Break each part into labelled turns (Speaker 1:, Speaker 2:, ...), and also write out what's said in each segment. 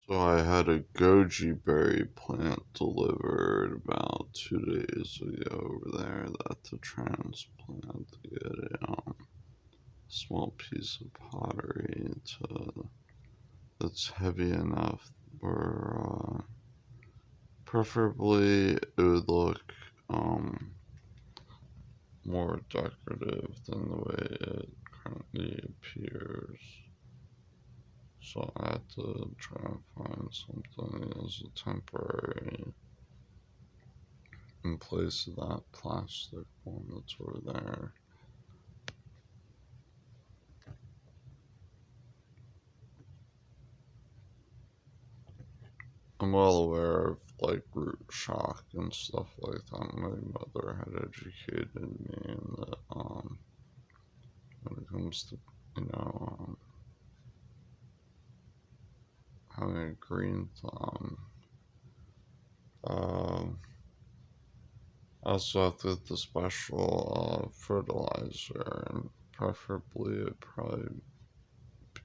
Speaker 1: So I had a goji berry plant delivered about 2 days ago over there. That's a transplant to get a small piece of pottery that's heavy enough where preferably it would look more decorative than the way it currently appears. So I had to try and find something as a temporary in place of that plastic one that's over there. I'm well aware of like root shock and stuff like that. My mother had educated me in that when it comes to having a green thumb. I also have to get the special fertilizer, and preferably it'd probably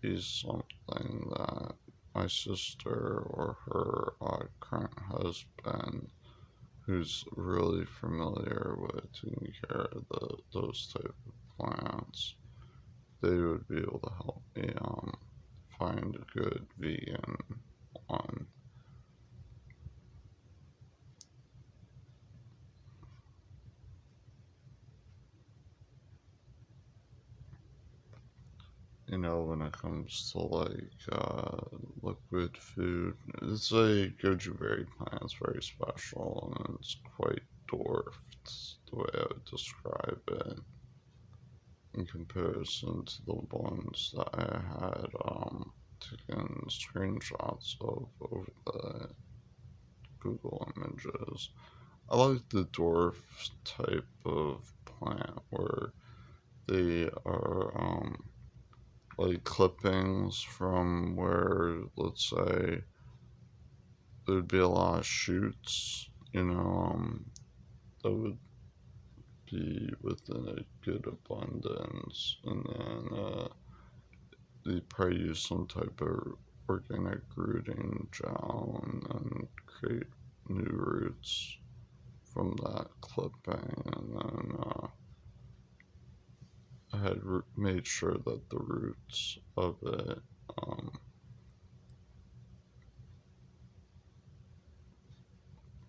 Speaker 1: be something that my sister or her current husband, who's really familiar with taking care of those type of plants, they would be able to help me find a good vegan one. When it comes to liquid food, it's a goji berry plant. It's very special and it's quite dwarfed, the way I would describe it, in comparison to the ones that I had taken screenshots of over the Google images. I like the dwarf type of plant where they are like clippings from where, let's say, there'd be a lot of shoots, that would be within a good abundance, and then they probably use some type of organic rooting gel and then create new roots from that clipping, and then I had made sure that the roots of it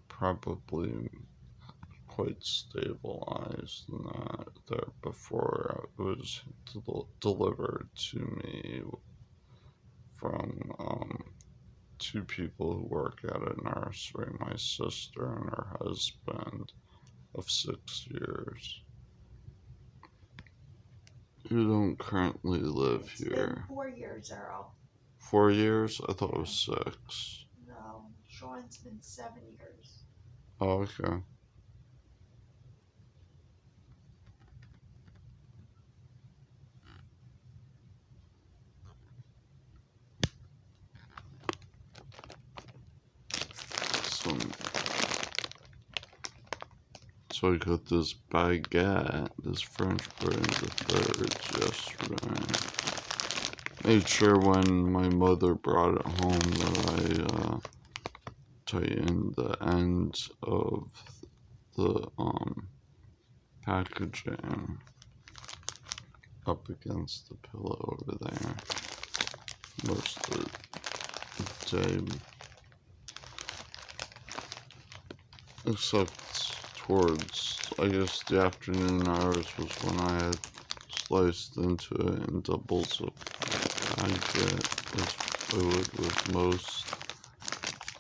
Speaker 1: probably quite stabilized and that there before it was delivered to me from two people who work at a nursery, my sister and her husband of 6 years, who don't currently live
Speaker 2: It's
Speaker 1: here.
Speaker 2: been 4 years, Earl.
Speaker 1: 4 years? I thought it was 6.
Speaker 2: No, Sean's been 7 years.
Speaker 1: Oh, okay. So I got this baguette, this French bread, the thirds yesterday. Made sure when my mother brought it home that I tightened the ends of the packaging up against the pillow over there most of the day. Except towards, I guess, the afternoon hours was when I had sliced into it in doubles of packet as I would with most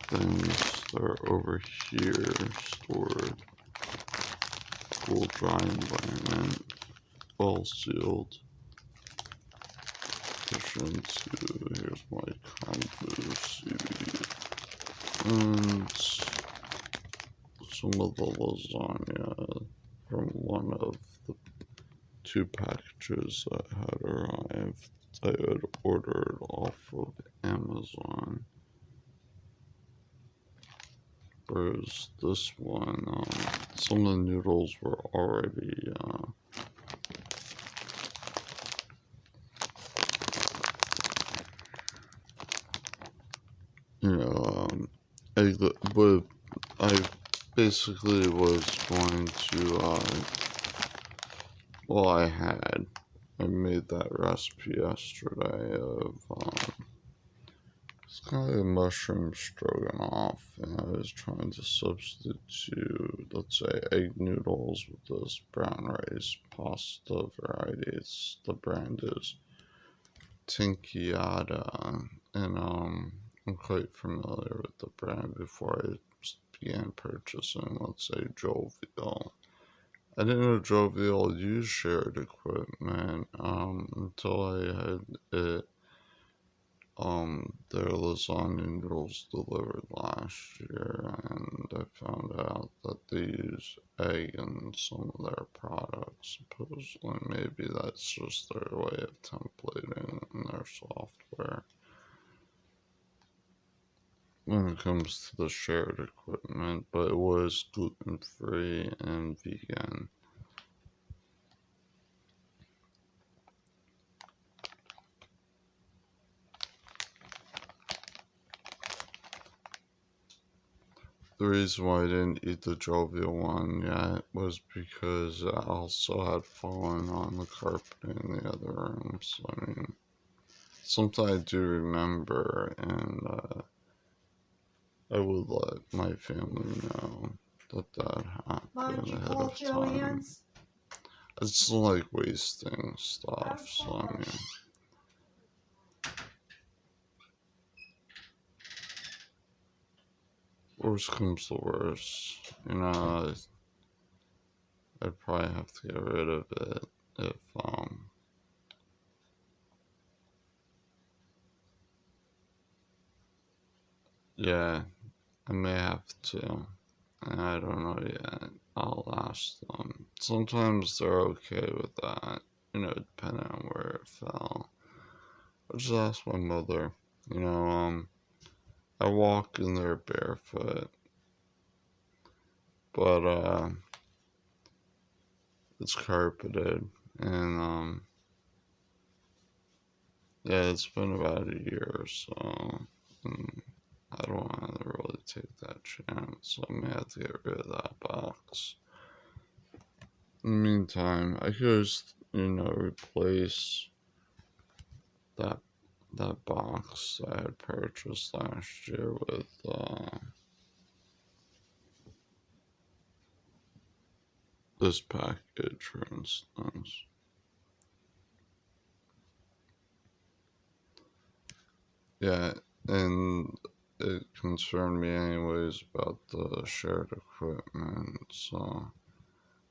Speaker 1: things that are over here stored. Cool, dry environment, well sealed. Addition to, here's my kombu seed and some of the lasagna from one of the 2 packages that had arrived. I had ordered off of Amazon. Whereas this one, some of the noodles were already you know, but I basically was going to, well, I made that recipe yesterday of, it's kind of a mushroom stroganoff, and I was trying to substitute, let's say, egg noodles with this brown rice pasta variety. The brand is Tinkiata, and I'm quite familiar with the brand before I began purchasing, let's say, Jovial. I didn't know Jovial used shared equipment until I had it their lasagna noodles delivered last year, and I found out that they use egg in some of their products. Supposedly, maybe that's just their way of templating in their software. When it comes to the shared equipment, but it was gluten free and vegan. The reason why I didn't eat the jovial one yet was because it also had fallen on the carpet in the other room. So, I mean, something I do remember, and I would let my family know that
Speaker 2: Mom, did
Speaker 1: happened
Speaker 2: you
Speaker 1: ahead
Speaker 2: call
Speaker 1: of time.
Speaker 2: Joanne's?
Speaker 1: I just don't like wasting
Speaker 2: I
Speaker 1: stuff,
Speaker 2: would
Speaker 1: so
Speaker 2: call
Speaker 1: I
Speaker 2: her.
Speaker 1: mean, worst comes to worst, I'd probably have to get rid of it if, yeah, I may have to. I don't know yet. I'll ask them. Sometimes they're okay with that, depending on where it fell. I'll just ask my mother. You know, I walk in there barefoot, but it's carpeted, and yeah, it's been about a year or so, and I don't want to really take that chance, so I may have to get rid of that box. In the meantime, I could just, replace that that box I had purchased last year with this package, for instance. Yeah, and it concerned me anyways about the shared equipment, so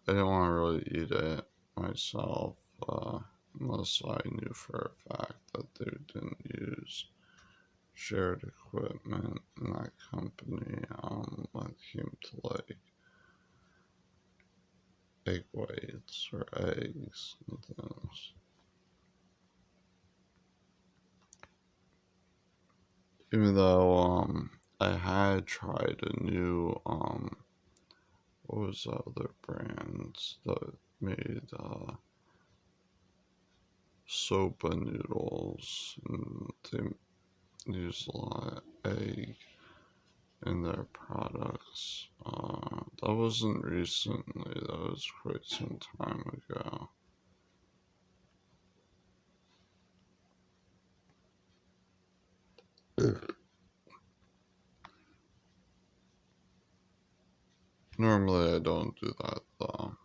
Speaker 1: I didn't want to really eat it myself unless I knew for a fact that they didn't use shared equipment in that company when it came to like egg whites or eggs and things. Even though I had tried a new what was the other brands that made soba noodles, and they use a lot of egg in their products. That wasn't recently, that was quite some time ago. Normally I don't do that though.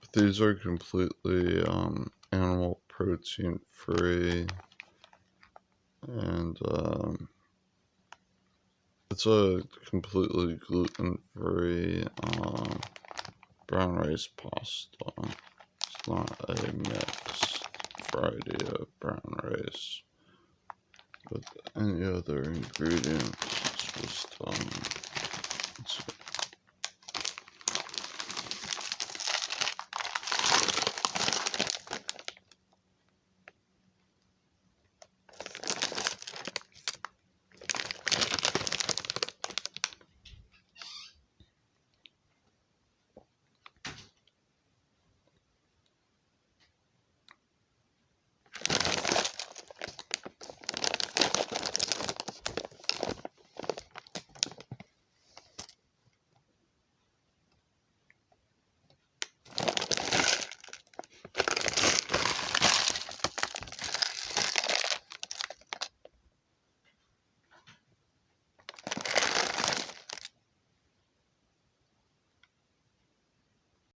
Speaker 1: But these are completely animal protein free, and it's a completely gluten free brown rice pasta. It's not a mixed variety of brown rice with any other ingredients. It's just